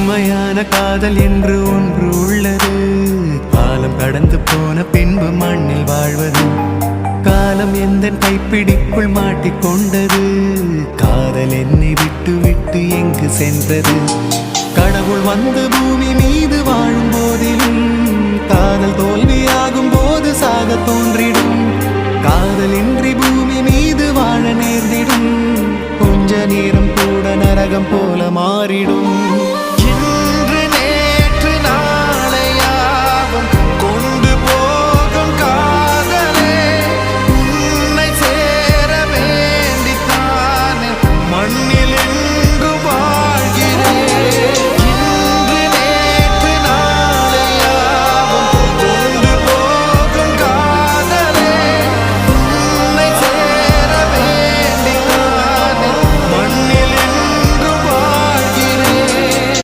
உண்மையான காதல் என்று ஒன்று உள்ளது. காலம் கடந்து போன பின்பு மண்ணில் வாழ்வது. காலம் எந்த கைப்பிடிக்குள் மாட்டிக்கொண்டது. காதல் என்னை விட்டு விட்டு எங்கு சென்றது. கடவுள் வந்து பூமி மீது வாழும் போதிலும் காதல் தோல்வியாகும் போது சாக தோன்றிடும். காதல் இன்றி பூமி மீது வாழ நேர்ந்திடும். கொஞ்ச நேரம் கூட நரகம் போல மாறிடும்.